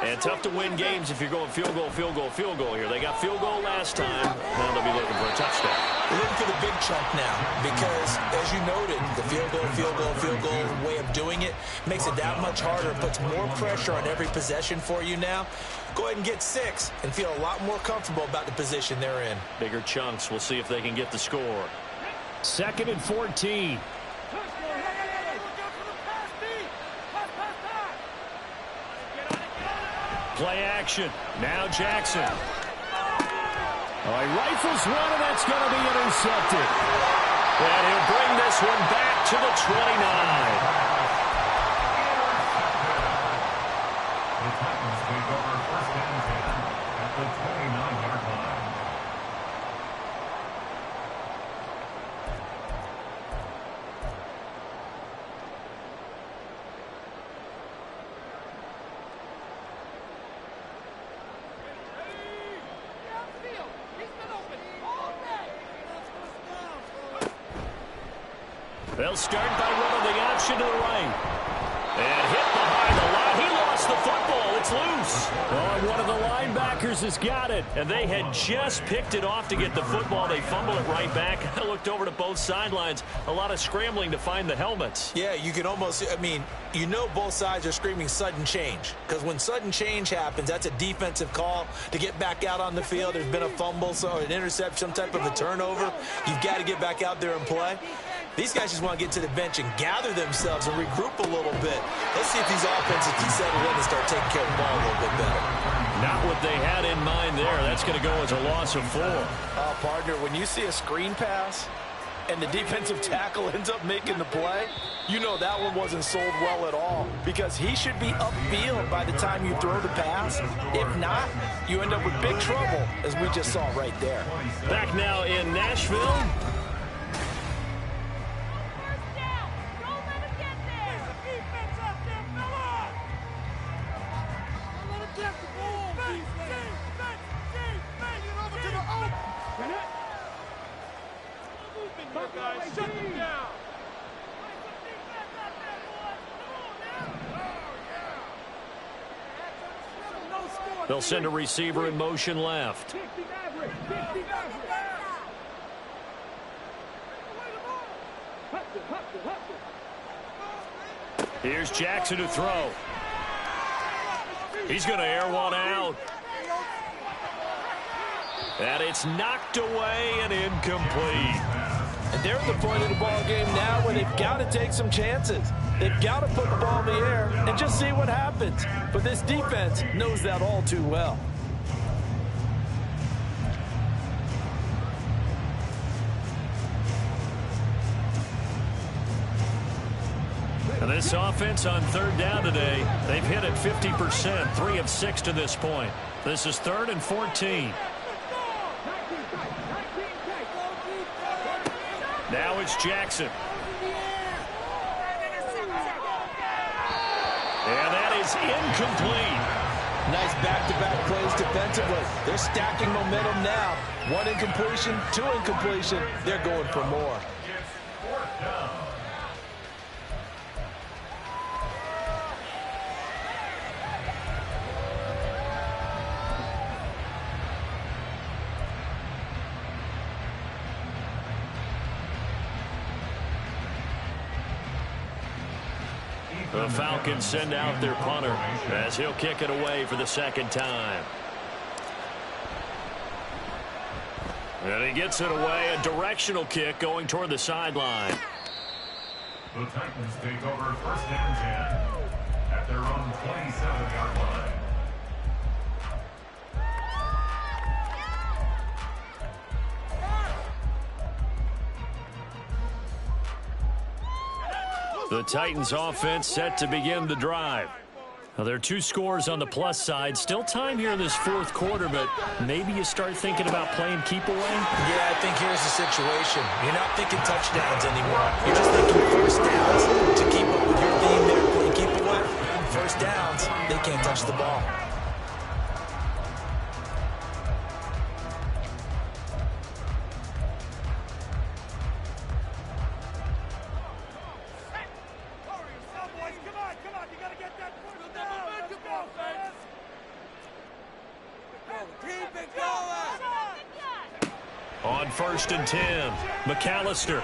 And tough to win games if you're going field goal here. They got field goal last time. Now they'll be looking for a touchdown. We're looking for the big chunk now because, as you noted, the field goal way of doing it makes it that much harder. It puts more pressure on every possession for you now. Go ahead and get 6 and feel a lot more comfortable about the position they're in. Bigger chunks. We'll see if they can get the score. 2nd and 14. Play action. Now Jackson. Oh, he rifles one, and that's going to be intercepted. And he'll bring this one back to the 29. The Titans take over 1st and 10 at the 29-yard line. They'll start by running the option to the right. And hit behind the line. He lost the football. It's loose. Oh, and one of the linebackers has got it. And they had just picked it off to get the football. They fumble it right back. I looked over to both sidelines. A lot of scrambling to find the helmets. Yeah, you can almost, you know both sides are screaming sudden change. Because when sudden change happens, that's a defensive call to get back out on the field. There's been a fumble, so an interception, some type of a turnover. You've got to get back out there and play. These guys just want to get to the bench and gather themselves and regroup a little bit. Let's see if these offenses can settle in and start taking care of the ball a little bit better. Not what they had in mind there. That's going to go as a loss of 4. Partner, when you see a screen pass and the defensive tackle ends up making the play, you know that one wasn't sold well at all because he should be upfield by the time you throw the pass. If not, you end up with big trouble, as we just saw right there. Back now in Nashville. They'll send a receiver in motion left. Here's Jackson to throw. He's going to air one out. And it's knocked away and incomplete. And they're at the point of the ball game now where they've got to take some chances. They've got to put the ball in the air and just see what happens. But this defense knows that all too well. And this offense on third down today, they've hit it 50%, 3 of 6 to this point. This is 3rd and 14. Now it's Jackson. And that is incomplete. Nice back-to-back plays defensively. They're stacking momentum now. 1 incompletion, 2 incompletion. They're going for more. The Falcons send out their punter as he'll kick it away for the 2nd time. And he gets it away, a directional kick going toward the sideline. The Titans take over 1st and 10 at their own 27-yard line. The Titans offense set to begin the drive. Now, there are 2 scores on the plus side. Still time here in this 4th quarter, but maybe you start thinking about playing keep away. Yeah, I think here's the situation. You're not thinking touchdowns anymore. You're just thinking 1st downs to keep up with your theme there, playing keep away. 1st downs, they can't touch the ball. On 1st and 10, McAllister.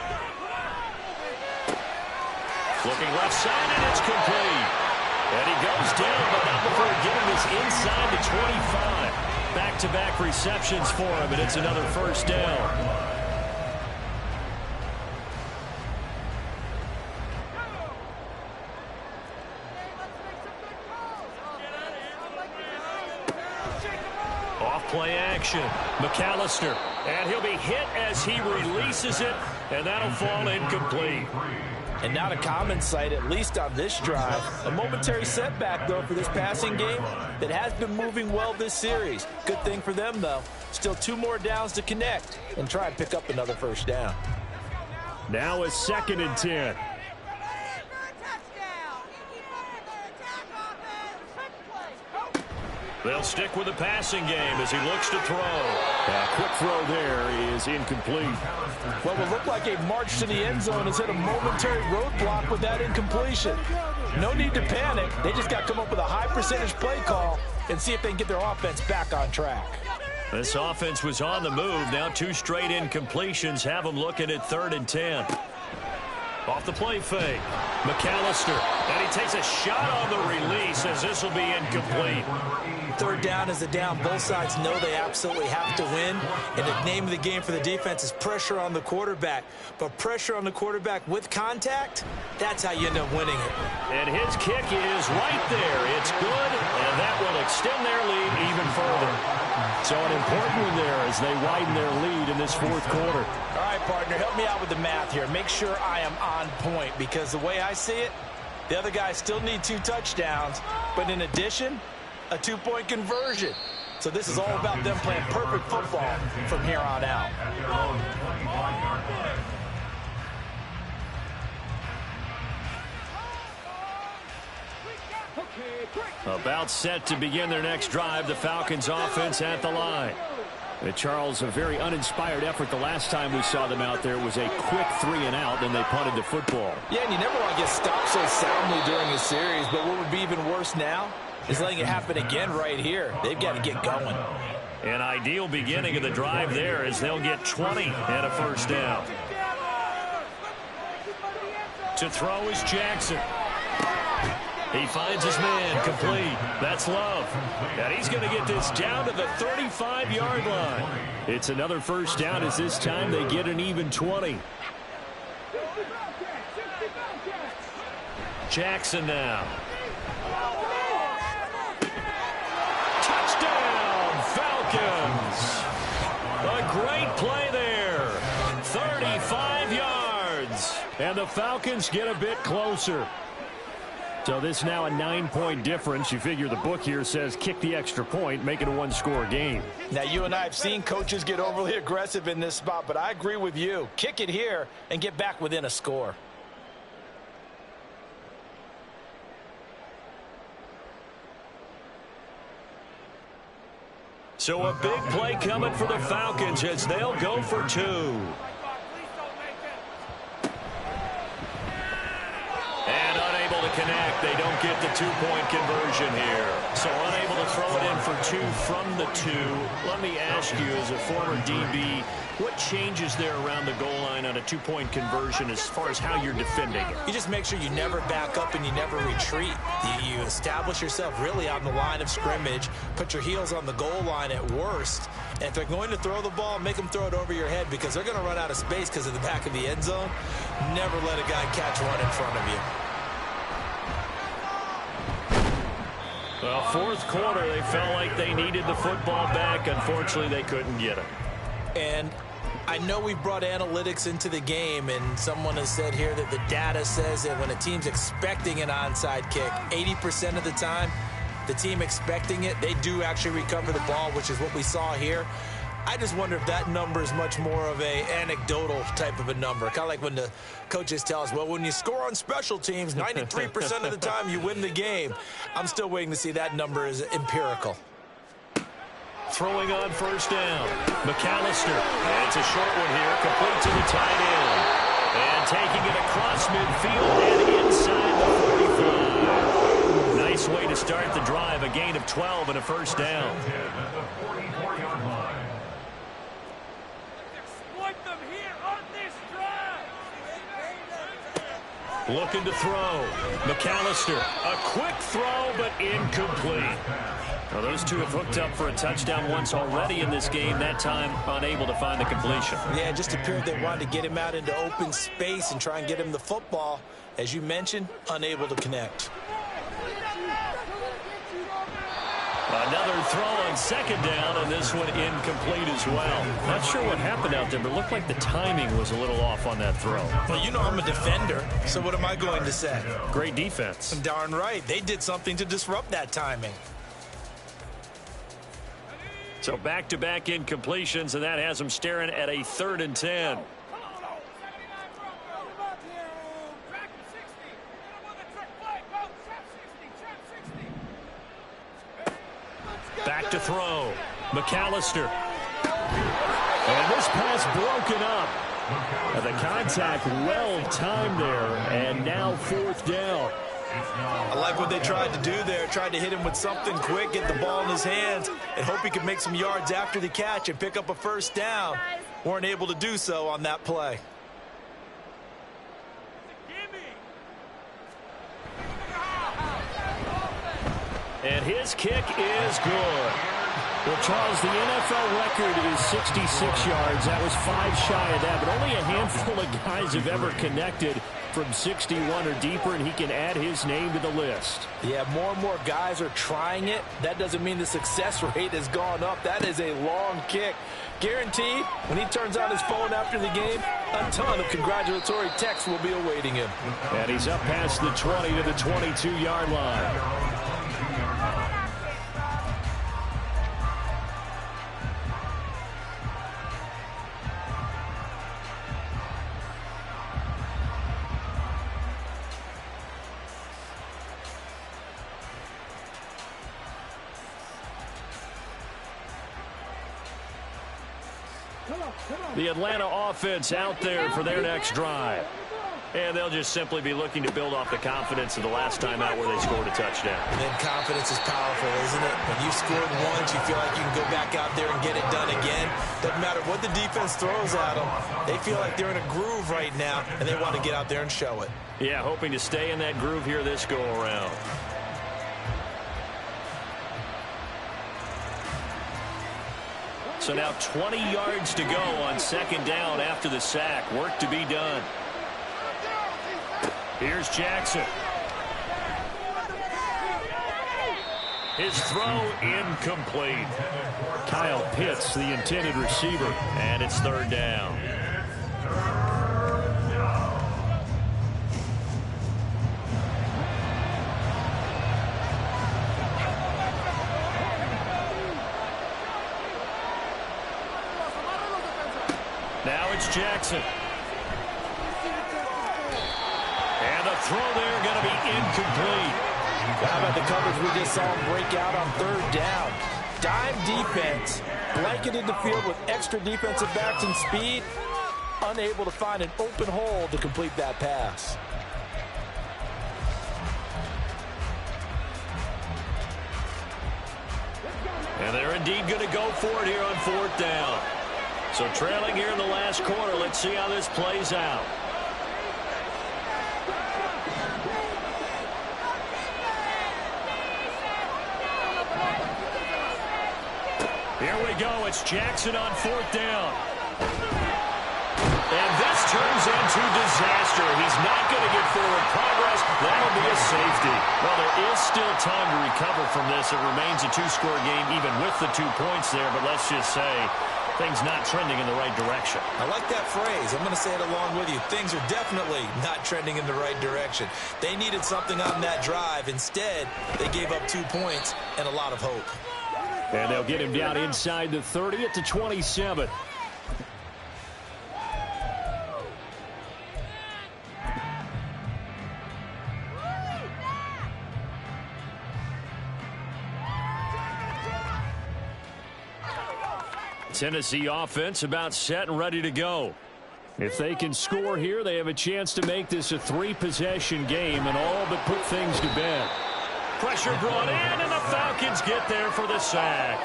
Looking left side, and it's complete. And he goes down, but not before getting this inside the 25. Back-to-back receptions for him, and it's another 1st down. Off-play action. McAllister. And he'll be hit as he releases it, and that'll fall incomplete. And not a common sight, at least on this drive. A momentary setback, though, for this passing game that has been moving well this series. Good thing for them, though. Still 2 more downs to connect and try and pick up another 1st down. Now a 2nd and 10. They'll stick with the passing game as he looks to throw. A quick throw there is incomplete. What would look like a march to the end zone has hit a momentary roadblock with that incompletion. No need to panic. They just got to come up with a high percentage play call and see if they can get their offense back on track. This offense was on the move. Now 2 straight incompletions have them looking at 3rd and 10. Off the play fake. McAllister. And he takes a shot on the release as this will be incomplete. 3rd down is a down. Both sides know they absolutely have to win. And the name of the game for the defense is pressure on the quarterback. But pressure on the quarterback with contact, that's how you end up winning it. And his kick is right there. It's good, and that will extend their lead even further. So an important one there as they widen their lead in this 4th quarter. All right, partner, help me out with the math here. Make sure I am on point, because the way I see it, the other guys still need 2 touchdowns, but in addition, a 2-point conversion. So this is all about them playing perfect football from here on out. At their own 25-yard line. About set to begin their next drive. The Falcons offense at the line. Charles, a very uninspired effort the last time we saw them out there. It was a quick 3-and-out, then they punted the football. Yeah, and you never want to get stopped so soundly during a series, but what would be even worse now is letting it happen again right here. They've got to get going. An ideal beginning of the drive there as they'll get 20 and a first down. To throw is Jackson. He finds his man, complete. That's Love. And he's going to get this down to the 35-yard line. It's another first down as this time they get an even 20. Jackson now. Touchdown, Falcons. A great play there. 35 yards. And the Falcons get a bit closer. So this now a 9-point difference. You figure the book here says kick the extra point, make it a one-score game. Now, you and I have seen coaches get overly aggressive in this spot, but I agree with you. Kick it here and get back within a score. So a big play coming for the Falcons as they'll go for 2. Connect. They don't get the 2-point conversion here. So unable to throw it in for 2 from the 2. Let me ask you, as a former DB, what changes there around the goal line on a 2-point conversion as far as how you're defending it? You just make sure you never back up and you never retreat. You establish yourself really on the line of scrimmage, put your heels on the goal line at worst, and if they're going to throw the ball, make them throw it over your head because they're going to run out of space because of the back of the end zone. Never let a guy catch one in front of you. Well, fourth quarter, they felt like they needed the football back. Unfortunately, they couldn't get it. And I know we've brought analytics into the game, and someone has said here that the data says that when a team's expecting an onside kick, 80% of the time, the team expecting it, they do actually recover the ball, which is what we saw here. I just wonder if that number is much more of a anecdotal type of a number. Kind of like when the coaches tell us, well, when you score on special teams, 93% of the time you win the game. I'm still waiting to see that number is empirical. Throwing on first down. McAllister. And it's a short one here. Complete to the tight end. And taking it across midfield and inside the 45. Nice way to start the drive. A gain of 12 and a first down. Looking to throw. McAllister. A quick throw, but incomplete. Well, those two have hooked up for a touchdown once already in this game. That time, unable to find the completion. Yeah, it just appeared they wanted to get him out into open space and try and get him the football. As you mentioned, unable to connect. Another throw on second down, and this one incomplete as well. Not sure what happened out there, but it looked like the timing was a little off on that throw. Well, you know I'm a defender, so what am I going to say? Great defense. Darn right. They did something to disrupt that timing. So back-to-back incompletions, and that has them staring at a 3rd and 10. Back to throw. McAllister. And this pass broken up. And the contact well timed there. And now 4th down. I like what they tried to do there. Tried to hit him with something quick, get the ball in his hands, and hope he could make some yards after the catch and pick up a first down. Weren't able to do so on that play. And his kick is good. Well, Charles, the NFL record is 66 yards. That was 5 shy of that, but only a handful of guys have ever connected from 61 or deeper, and he can add his name to the list. Yeah, more and more guys are trying it. That doesn't mean the success rate has gone up. That is a long kick. Guaranteed, when he turns on his phone after the game, a ton of congratulatory texts will be awaiting him. And he's up past the 20 to the 22-yard line. The Atlanta offense out there for their next drive. And they'll just simply be looking to build off the confidence of the last time out where they scored a touchdown. And then confidence is powerful, isn't it? When you scored once, you feel like you can go back out there and get it done again. Doesn't matter what the defense throws at them. They feel like they're in a groove right now, and they want to get out there and show it. Yeah, hoping to stay in that groove here this go-around. So now 20 yards to go on second down after the sack. Work to be done. Here's Jackson. His throw incomplete. Kyle Pitts, the intended receiver. And it's third down. Now it's Jackson. And the throw there going to be incomplete. How about the coverage we just saw him break out on third down? Dime defense, blanketed the field with extra defensive backs and speed, unable to find an open hole to complete that pass. And they're indeed going to go for it here on fourth down. So trailing here in the last quarter, let's see how this plays out. Here we go. It's Jackson on fourth down. And this turns into disaster. He's not going to get forward progress. That'll be a safety. Well, there is still time to recover from this. It remains a two-score game even with the 2 points there. But let's just say things not trending in the right direction. I like that phrase. I'm going to say it along with you. Things are definitely not trending in the right direction. They needed something on that drive. Instead, they gave up 2 points and a lot of hope. And they'll get him down inside the 30 at the 27. Tennessee offense about set and ready to go. If they can score here, they have a chance to make this a 3-possession game and all but put things to bed. Pressure brought in, and the Falcons get there for the sack.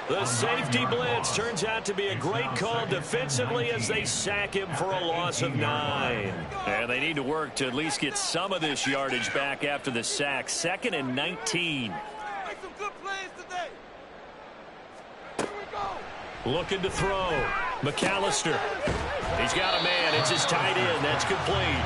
The safety blitz turns out to be a great call defensively as they sack him for a loss of 9. And they need to work to at least get some of this yardage back after the sack. 2nd and 19. Make some good plays today. Here we go. Looking to throw. McAllister. He's got a man. It's his tight end. That's complete.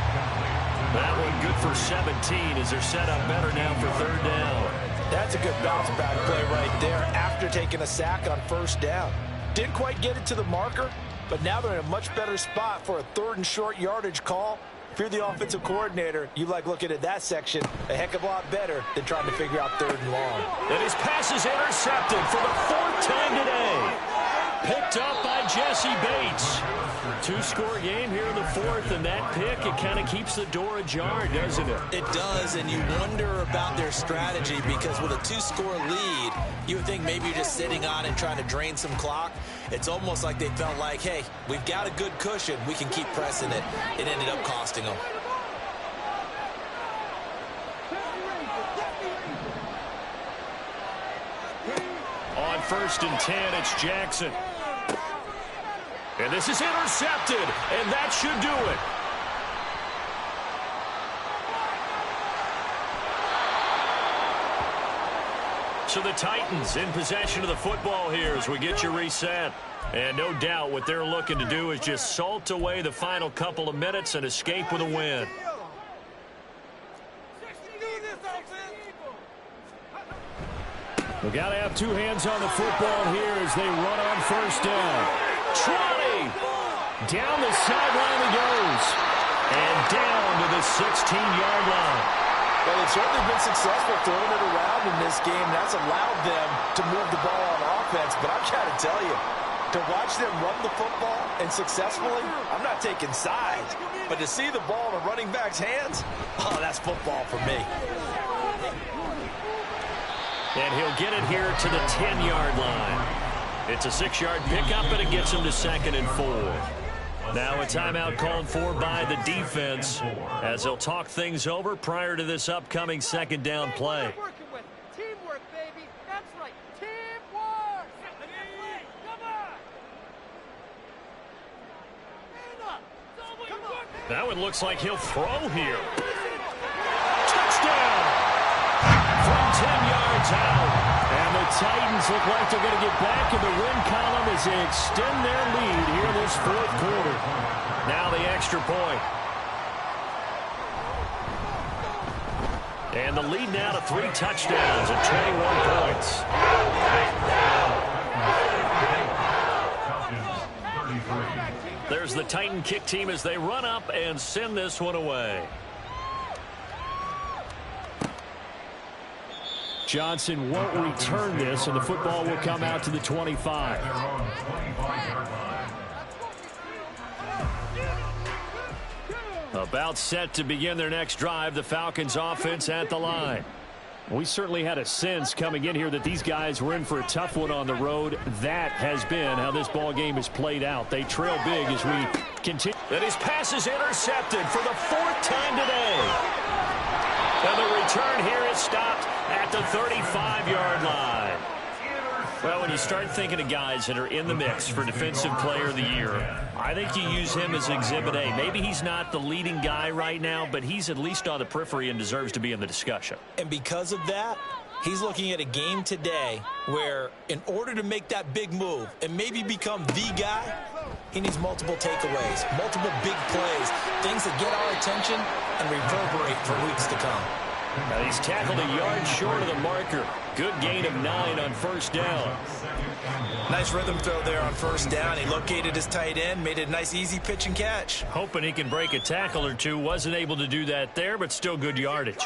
That one good for 17 as they're set up better now for third down. That's a good bounce back play right there after taking a sack on first down. Didn't quite get it to the marker, but now they're in a much better spot for a 3rd and short yardage call. If you're the offensive coordinator, you like looking at that section a heck of a lot better than trying to figure out 3rd and long. And his pass is intercepted for the 4th time today. Picked up by Jesse Bates. 2-score game here in the 4th, and that pick, it kind of keeps the door ajar, doesn't it? It does, and you wonder about their strategy because with a 2-score lead, you would think maybe you're just sitting on it trying to drain some clock. It's almost like they felt like, hey, we've got a good cushion. We can keep pressing it. It ended up costing them. On 1st and 10, it's Jackson. And this is intercepted, and that should do it. So the Titans in possession of the football here as we get you reset. And no doubt what they're looking to do is just salt away the final couple of minutes and escape with a win. We've got to have 2 hands on the football here as they run on first down. Trolley! Down the sideline he goes. And down to the 16-yard line. Well, they've certainly been successful throwing it around in this game. That's allowed them to move the ball on offense. But I've got to tell you, to watch them run the football and successfully, I'm not taking sides. But to see the ball in a running back's hands, oh, that's football for me. And he'll get it here to the 10-yard line. It's a 6-yard pickup, and it gets him to 2nd and 4. Now a timeout called for by the defense as they'll talk things over prior to this upcoming 2nd down play. Teamwork, baby. That's right. Teamwork. Come on. That one looks like he'll throw here. Touchdown! From 10 yards out. And the Titans look like they're going to get back in the win column as they extend their lead here this 4th quarter. Now the extra point. And the lead now to 3 touchdowns and 21 points. There's the Titan kick team as they run up and send this one away. Johnson won't return this, and the football will come out to the 25. About set to begin their next drive, the Falcons offense at the line. We certainly had a sense coming in here that these guys were in for a tough one on the road. That has been how this ball game has played out. They trail big as we continue. And his pass is intercepted for the 4th time today. And the return here is stopped at the 35-yard line. Well, when you start thinking of guys that are in the mix for Defensive Player of the Year, I think you use him as Exhibit A. Maybe he's not the leading guy right now, but he's at least on the periphery and deserves to be in the discussion. And because of that, he's looking at a game today where in order to make that big move and maybe become the guy, he needs multiple takeaways, multiple big plays, things that get our attention and reverberate for weeks to come. Now he's tackled a yard short of the marker. Good gain of 9 on 1st down. Nice rhythm throw there on 1st down. He located his tight end, made it a nice easy pitch and catch. Hoping he can break a tackle or two. Wasn't able to do that there, but still good yardage.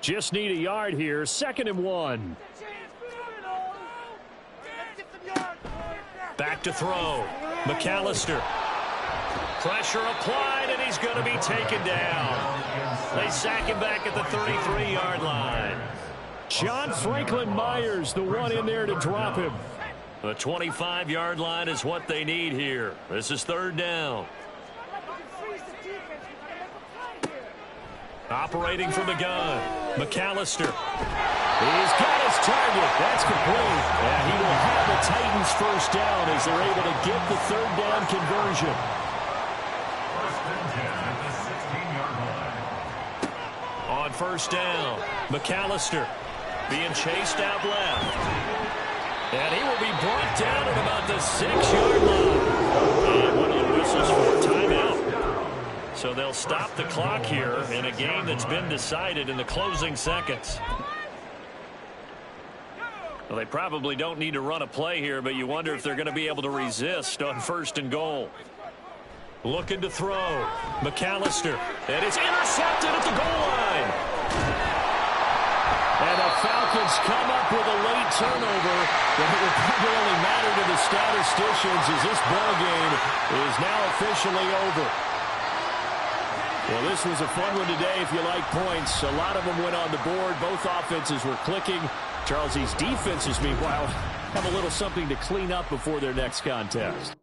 Just need a yard here. 2nd and 1. Back to throw. McAllister. Pressure applied, and he's going to be taken down. They sack him back at the 33-yard line. John Franklin Myers, the one in there to drop him. The 25-yard line is what they need here. This is 3rd down. Operating from the gun, McAllister. He's got his target. That's complete. And he will have the Titans 1st down as they're able to get the 3rd down conversion. On 1st down, McAllister being chased out left. And he will be brought down at about the 6-yard line. And one of the whistles for timeout. So they'll stop the clock here in a game that's been decided in the closing seconds. Well, they probably don't need to run a play here, but you wonder if they're going to be able to resist on 1st and goal. Looking to throw. McAllister. And it's intercepted at the goal line. And the Falcons come up with a late turnover, but it will probably only matter to the statisticians as this ball game is now officially over. Well, this was a fun one today if you like points. A lot of them went on the board. Both offenses were clicking. Charles, these defenses, meanwhile, have a little something to clean up before their next contest.